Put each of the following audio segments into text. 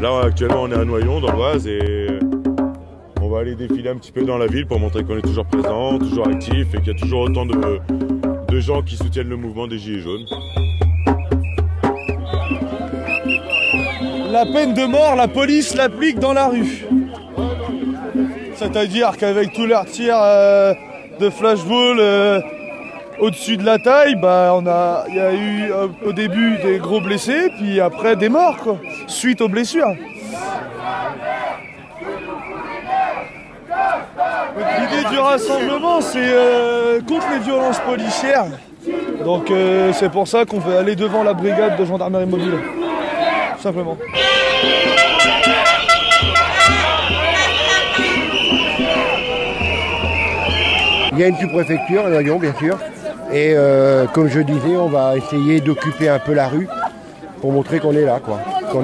Là actuellement on est à Noyon dans l'Oise et on va aller défiler un petit peu dans la ville pour montrer qu'on est toujours présent, toujours actif et qu'il y a toujours autant de gens qui soutiennent le mouvement des Gilets jaunes. La peine de mort, la police l'applique dans la rue. C'est-à-dire qu'avec tous leurs tirs de flashball au-dessus de la taille, bah il y a eu au début des gros blessés, puis après des morts, quoi, suite aux blessures. L'idée du rassemblement, c'est contre les violences policières. Donc c'est pour ça qu'on veut aller devant la brigade de gendarmerie mobile. Tout simplement. Il y a une sous-préfecture à Noyon, bien sûr. Et comme je disais, on va essayer d'occuper un peu la rue pour montrer qu'on est là, quoi. Qu'on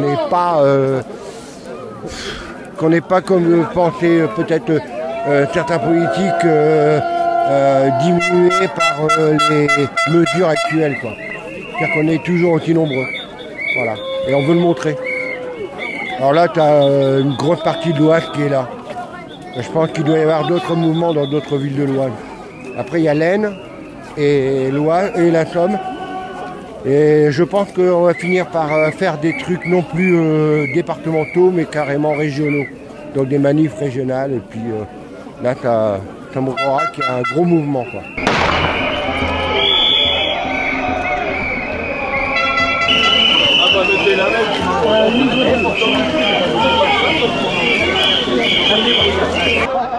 n'est pas comme pensaient peut-être certains politiques diminués par les mesures actuelles, quoi. C'est-à-dire qu'on est toujours aussi nombreux. Voilà. Et on veut le montrer. Alors là, tu as une grosse partie de l'Oise qui est là. Je pense qu'il doit y avoir d'autres mouvements dans d'autres villes de l'Oise. Après, il y a l'Aisne et l'Oise et la Somme. Et je pense qu'on va finir par faire des trucs non plus départementaux, mais carrément régionaux. Donc des manifs régionales. Et puis là, ça montrera qu'il y a un gros mouvement, quoi.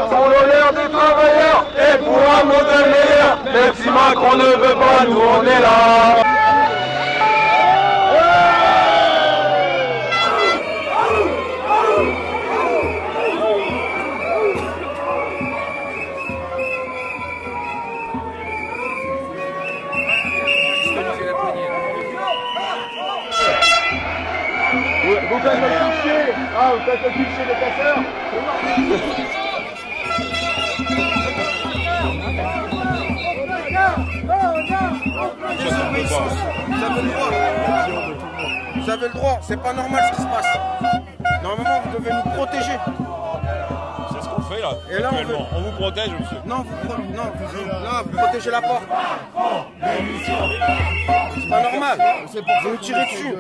Pour l'honneur des travailleurs et pour un modèle meilleur, même si Macron ne veut pas, nous on est là. Vous faites le fichier, vous faites le fichier des casseurs. Vous avez le droit, c'est pas normal ce qui se passe. Normalement, vous devez nous protéger. C'est ce qu'on fait là. Et là, on vous protège, monsieur. Non, vous protégez la porte. C'est pas normal. Vous nous tirez dessus.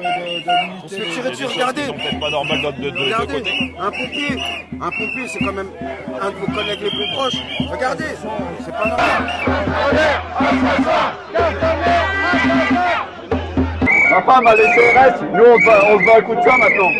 On se fait tirer dessus, regardez. C'est peut-être pas normal de côté. Un pompier, c'est quand même un de vos collègues les plus proches. Regardez, c'est pas normal. Ma femme a les CRS, nous on se bat un coup de ça maintenant.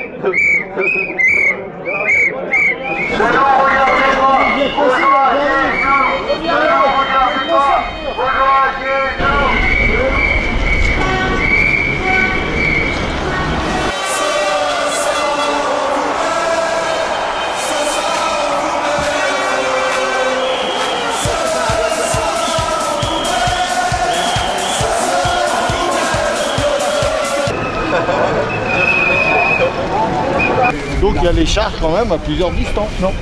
Donc il y a les chars quand même à plusieurs distances. Non.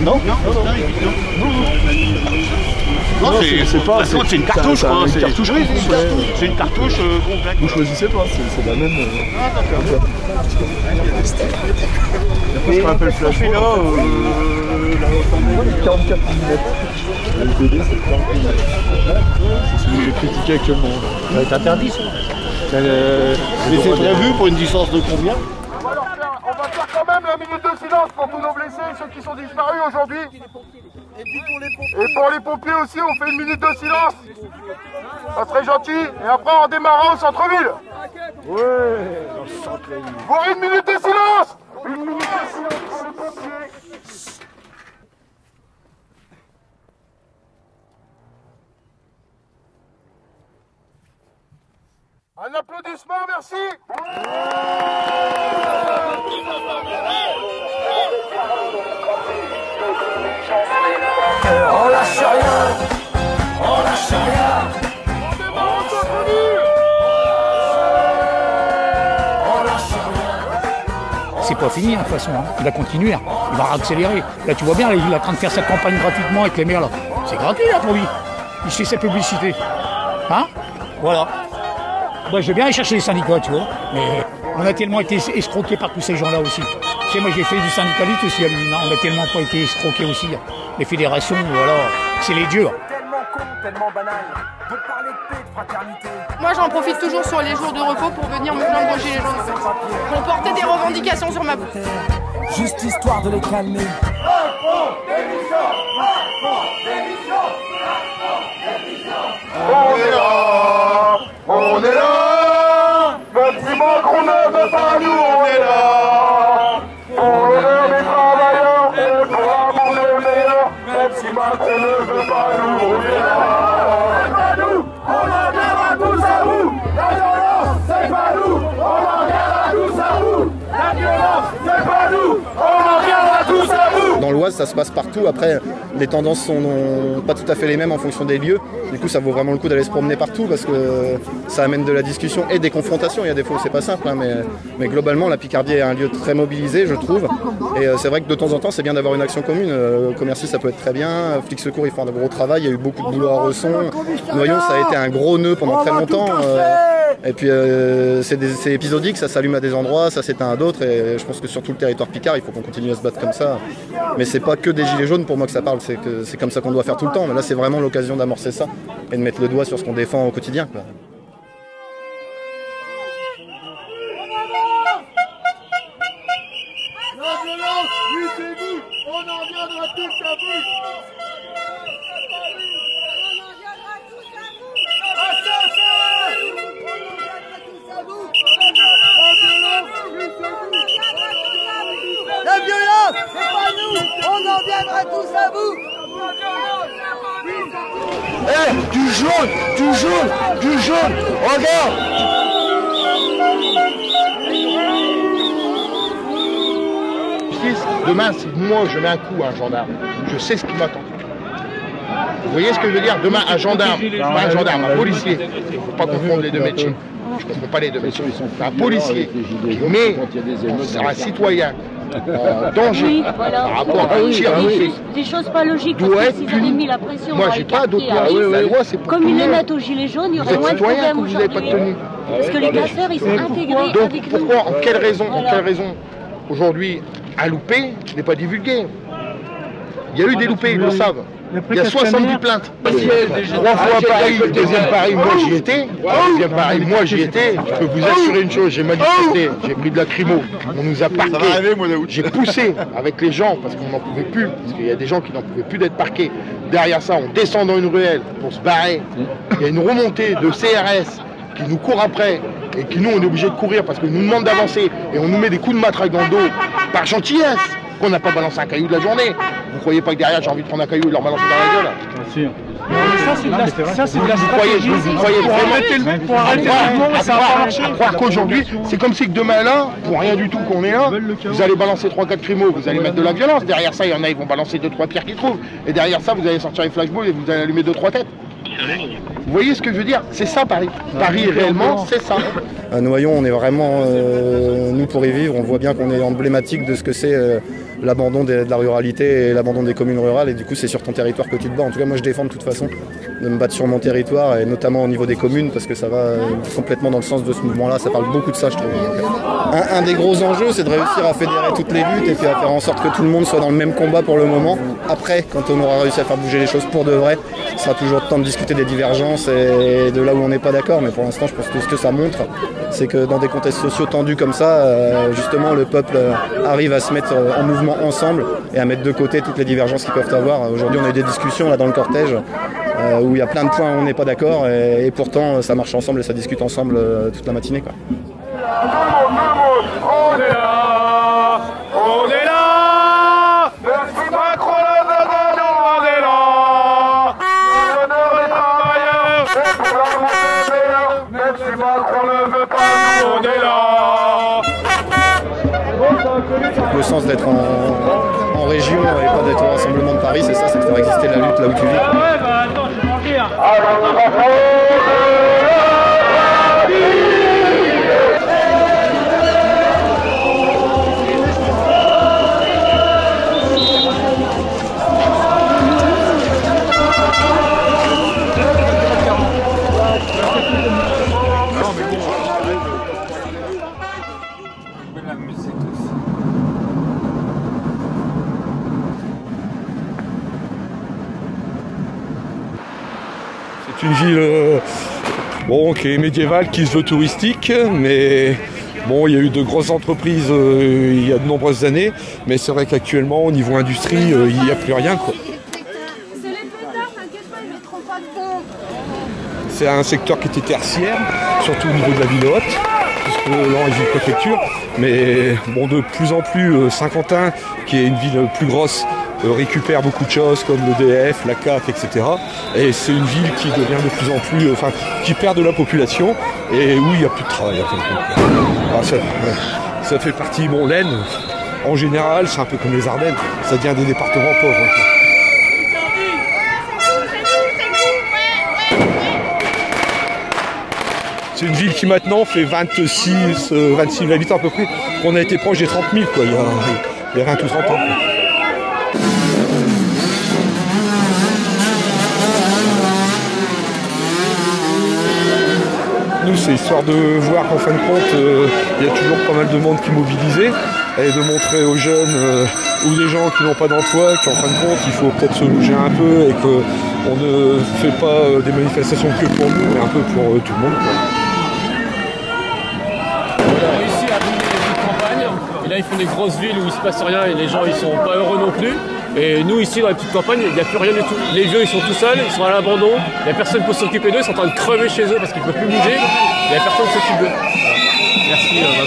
Non. Non, c'est une cartouche, quoi. C'est une cartouche complète. Vous choisissez pas, c'est la même. Ah, d'accord. Il y a ce qu'on appelle flash. Là, 44 mm. Le LPD, c'est 44 mm. C'est celui que j'ai critiqué actuellement. Ça va être interdit, ça. Mais c'est prévu pour une distance de combien? On va faire quand même la minute de silence pour tous nos blessés, ceux qui sont disparus aujourd'hui. Et pour les pompiers aussi, on fait une minute de silence. Ça serait gentil. Et après, on démarrera au centre-ville. Ouais, dans le centre-ville. Pour une minute de silence. Une minute de silence pour les pompiers. Un applaudissement, merci. On lâche rien, on lâche rien. C'est pas fini, de toute façon, hein. Il va continuer, hein. Il va accélérer. Là, tu vois bien, là, il est en train de faire sa campagne gratuitement avec les maires, là. C'est gratuit, là, pour lui. Il fait sa publicité. Hein? Voilà. Moi, je vais bien aller chercher les syndicats, tu vois. Mais On a tellement été escroqués par tous ces gens-là aussi. Tu sais, moi j'ai fait du syndicalisme aussi à l'UNINA, on a tellement pas été escroqués aussi. Les fédérations, voilà, c'est les dieux. Tellement con, tellement banal, de parler de paix, de fraternité. Moi j'en profite toujours sur les jours de repos pour venir me plaindre aux gilets jaunes. Pour porter des revendications sur ma bouche. Juste histoire de les calmer. On est là, on est là. Même si Macron ne veut pas nous, on est là. Pour l'honneur des travailleurs et pour l'amour le meilleur. Même si Macron ne veut pas nous, on est là. C'est pas nous, on en viendra tous à vous. La violence, c'est pas nous, on en viendra tous à vous. La violence, c'est pas nous, on en viendra tous à vous. Dans l'Oise, ça se passe partout. Après, les tendances sont pas tout à fait les mêmes en fonction des lieux. Du coup, ça vaut vraiment le coup d'aller se promener partout parce que ça amène de la discussion et des confrontations. Il y a des fois où c'est pas simple, hein, mais globalement, la Picardie est un lieu très mobilisé, je trouve. Et c'est vrai que de temps en temps, c'est bien d'avoir une action commune. Commercy, ça peut être très bien. Flics Secours, ils font un gros travail. Il y a eu beaucoup de boulot à Resson. Noyon, ça a été un gros nœud pendant très longtemps. Et puis, c'est épisodique, ça s'allume à des endroits, ça s'éteint à d'autres. Et je pense que sur tout le territoire Picard, il faut qu'on continue à se battre comme ça. Mais c'est pas que des gilets jaunes pour moi que ça parle, c'est comme ça qu'on doit faire tout le temps. Mais là, c'est vraiment l'occasion d'amorcer ça et de mettre le doigt sur ce qu'on défend au quotidien, quoi. La violence, oui c'est vous, on en viendra tous à vous. La violence, c'est pas nous, on en viendra tous à vous. Eh, du jaune, regarde. Demain, si moi je mets un coup à un gendarme, je sais ce qui m'attend. Vous voyez ce que je veux dire? Demain, un gendarme, pas un gendarme, un policier, il ne faut pas confondre les deux métiers. Je ne comprends pas les deux métiers. Un policier qui met un citoyen en danger par rapport à un tir des choses pas logiques. doit être S'ils puni. avaient mis la pression Moi, dans j'ai les pas d'autre quartiers, loi. La loi, c'est pour comme tout ils le le monde. mettent aux gilets jaunes, il y Vous aurait êtes moins de citoyen problèmes quand vous n'avez pas de aujourd'hui. tenue. Parce que les casseurs, ils sont intégrés Donc avec nous. pourquoi, en quelle raison, Voilà. aujourd'hui, un loupé n'est pas divulgué? Il y a eu des loupés, ils le savent. Il y a 70 plaintes. 3 fois Paris, le deuxième Paris, moi j'y étais. Le deuxième Paris, moi j'y étais. Je peux vous assurer une chose, j'ai manifesté, j'ai pris de la crimo, on nous a parqués. J'ai poussé avec les gens parce qu'on n'en pouvait plus, parce qu'il y a des gens qui n'en pouvaient plus d'être parqués. Derrière ça, on descend dans une ruelle pour se barrer. Il y a une remontée de CRS qui nous court après et qui nous on est obligé de courir parce qu'ils nous demandent d'avancer et on nous met des coups de matraque dans le dos par gentillesse qu'on n'a pas balancé un caillou de la journée. Vous croyez pas que derrière j'ai envie de prendre un caillou et de leur balancer dans la gueule? Bien sûr. Ça c'est de la stratégie. Vous croyez vraiment pour arrêter le mouvement, ça va pas marcher. Croire qu'aujourd'hui, c'est comme si que demain là, pour rien du tout qu'on est là, vous allez balancer 3-4 crimos, vous allez mettre de la violence. Derrière ça, il y en a, ils vont balancer 2-3 pierres qu'ils trouvent. Et derrière ça, vous allez sortir les flashballs et vous allez allumer 2-3 têtes. Vous voyez ce que je veux dire? C'est ça Paris. Paris réellement, c'est ça. À Noyon, on est vraiment, nous pour y vivre, on voit bien qu'on est emblématique de ce que c'est l'abandon de la ruralité et l'abandon des communes rurales. Et du coup, c'est sur ton territoire que tu te bats. En tout cas, moi, je défends de toute façon de me battre sur mon territoire et notamment au niveau des communes parce que ça va complètement dans le sens de ce mouvement-là. Ça parle beaucoup de ça, je trouve. Un des gros enjeux, c'est de réussir à fédérer toutes les luttes et puis à faire en sorte que tout le monde soit dans le même combat pour le moment. Après, quand on aura réussi à faire bouger les choses pour de vrai, ce sera toujours le temps de discuter des divergences et de là où on n'est pas d'accord. Mais pour l'instant, je pense que ce que ça montre, c'est que dans des contextes sociaux tendus comme ça, justement, le peuple arrive à se mettre en mouvement ensemble et à mettre de côté toutes les divergences qu'ils peuvent avoir. Aujourd'hui, on a eu des discussions là dans le cortège où il y a plein de points où on n'est pas d'accord et pourtant ça marche ensemble et ça discute ensemble toute la matinée, quoi. On est là, on est là. Merci Macron, on est là. L'honneur des travailleurs, et pour l'amour des meilleurs. Même si Macron ne veut pas, on est là. Le sens d'être en région et pas d'être au Rassemblement de Paris, c'est ça, c'est de faire exister la lutte là où tu vis. Attends, je vais manger. Alors, C'est une ville bon, qui est médiévale, qui se veut touristique, mais bon, il y a eu de grosses entreprises il y a de nombreuses années, mais c'est vrai qu'actuellement, au niveau industrie, il n'y a plus rien, quoi. C'est un secteur qui était tertiaire, surtout au niveau de la ville haute, puisque là, est une préfecture, mais bon, de plus en plus, Saint-Quentin, qui est une ville plus grosse, récupère beaucoup de choses comme l'EDF, la CAF, etc. Et c'est une ville qui devient de plus en plus, qui perd de la population et où il n'y a plus de travail. Ça fait partie, bon, l'Aisne, en général, c'est un peu comme les Ardennes, ça devient des départements pauvres. C'est une ville qui maintenant fait 26 000 habitants à peu près. On a été proche des 30 000 quoi, il y a 20 ou 30 ans. Quoi. Nous, c'est histoire de voir qu'en fin de compte, il y a toujours pas mal de monde qui est mobilisé et de montrer aux jeunes ou des gens qui n'ont pas d'emploi qu'en fin de compte, il faut peut-être se bouger un peu et qu'on ne fait pas des manifestations que pour nous, mais un peu pour tout le monde. Quoi. Et là, ils font des grosses villes où il se passe rien et les gens ils sont pas heureux non plus. Et nous, ici, dans la petite campagne, il n'y a plus rien du tout. Les vieux, ils sont tout seuls, ils sont à l'abandon. Il n'y a personne pour s'occuper d'eux, ils sont en train de crever chez eux parce qu'ils ne peuvent plus bouger. Il n'y a personne qui s'occupe d'eux. Merci, Macron.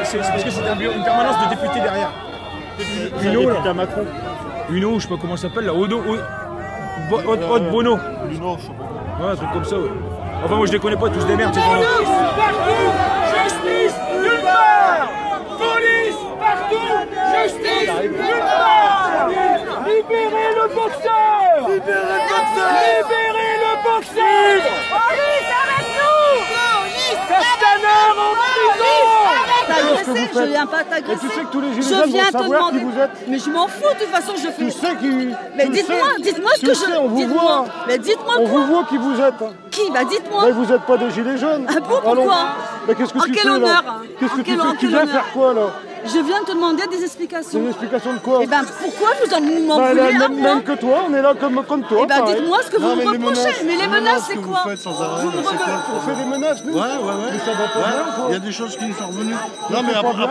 C'est parce que c'est une permanence de députés derrière. Uno, là. Macron. Uno, je sais pas comment ça s'appelle là. Haute Bono. Uno, je sais pas. Ouais, un truc comme ça, ouais. Enfin, moi je les connais pas, tous des merdes, ces gens-là. Justice nulle part. Police partout. Justice nulle part. Libérez le boxeur. Libérez le boxeur. Libérez le boxeur. Police avec nous. Castaner en prison. T'agresser, je viens pas t'agresser. Tu sais que tous les gilets jaunes vont savoir qui vous êtes. Mais je m'en fous, de toute façon, je fais. Tu sais qui. Mais dites-moi ce que je. On vous voit. Mais dites-moi quoi. On vous voit qui vous êtes. Qui? Bah dites-moi. Mais vous n'êtes pas des gilets jaunes. Ah bon, pourquoi? Mais qu'est-ce que tu fais là? En quel honneur? Qu'est-ce que tu fais? Tu viens faire quoi là? Je viens te demander des explications. Des explications de quoi? Eh ben pourquoi vous m'en voulez à moi? Même que toi, on est là comme toi. Eh ben dites-moi ce que vous me reprochez. Mais les menaces, c'est quoi? On fait des menaces, nous? Ouais. Mais ça va pas bien, il y a des choses qui nous sont revenues. Non, mais après,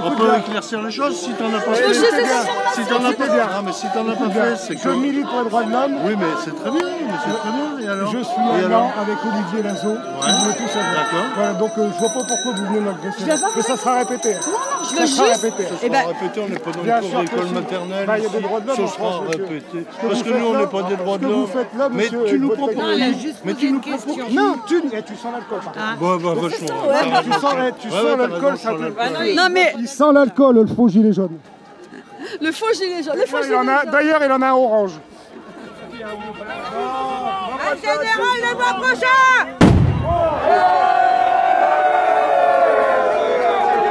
on peut éclaircir les choses. Si t'en as pas fait, si t'en as pas fait, c'est que... Je milite pour les droits de l'homme. Oui, mais c'est très bien. Et alors? Je suis là avec Olivier Lazo. Vous voulez tout savoir. D'accord. Voilà, donc je vois pas pourquoi vous venez m'agresser. Mais ça sera répété. Non, je veux juste... Ça sera répété, on n'est pas dans une cour d'école maternelle. Il y a des droits de l'homme. Ça sera répété. Parce que nous, on n'est pas des droits de l'homme. Mais tu nous proposes... Non, il a juste posé une question. Non, tu sens l'alcool. Vachement. Tu sens l'alcool, ça te... Non, mais... Il sent l'alcool, le faux gilet jaune. Le faux gilet jaune. D'ailleurs, il en a un orange. Un général le mois prochain.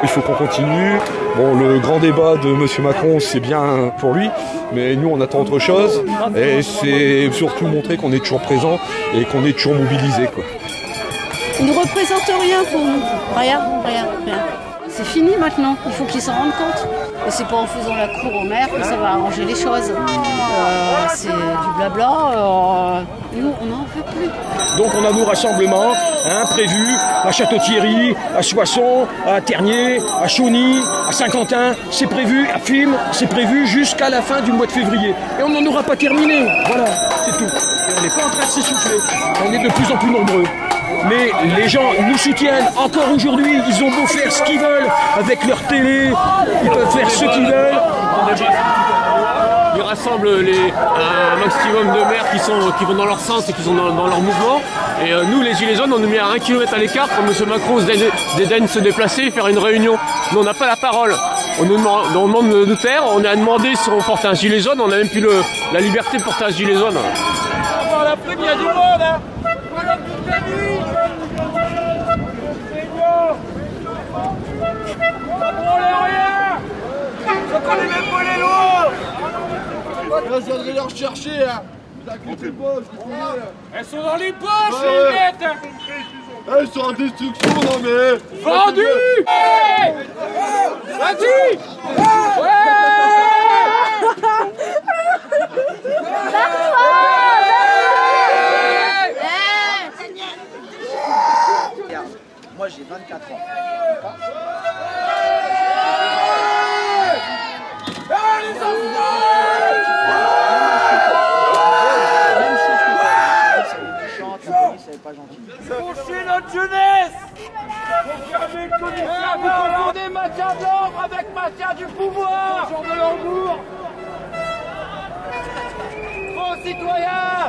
Il faut qu'on continue. Bon, le grand débat de M. Macron, c'est bien pour lui, mais nous, on attend autre chose. Et c'est surtout montrer qu'on est toujours présent et qu'on est toujours mobilisé, quoi. Il ne représente rien pour nous. Rien. C'est fini maintenant, il faut qu'ils s'en rendent compte. Et c'est pas en faisant la cour au maire que ça va arranger les choses. C'est du blabla, nous on n'en fait plus. Donc on a nos rassemblements prévus à Château-Thierry, à Soissons, à Tergnier, à Chauny, à Saint-Quentin. C'est prévu, à Fismes, c'est prévu jusqu'à la fin du mois de février. Et on n'en aura pas terminé, voilà, c'est tout. Et on n'est pas en train de s'essouffler, on est de plus en plus nombreux. Mais les gens nous soutiennent encore aujourd'hui, ils ont beau faire ce qu'ils veulent avec leur télé, ils peuvent faire ce qu'ils veulent. Ils rassemblent un maximum de maires qui vont dans leur sens et qui sont dans leur mouvement. Et nous, les Gilets jaunes, on nous met à 1 kilomètre à l'écart quand M. Macron se dédaigne se déplacer et faire une réunion. Nous, on n'a pas la parole. on nous demande de nous taire, on a demandé si on portait un gilet jaune, on n'a même plus la liberté de porter un gilet jaune. Avant la prime, il y a du monde, hein. Voilà toute la nuit. Ça branle rien. Je connais même pas les lois. Là, je viendrai les rechercher, hein. Vous inquiétez pas, je les connais. Elles sont dans les poches, les lunettes. Elles sont en destruction, non mais... Vendu. Vas-y. Moi j'ai 24 ans. Couchez notre jeunesse. Vous confondez maintien de l'ordre avec maintien du pouvoir. Jean de Lambourg. Faux citoyens.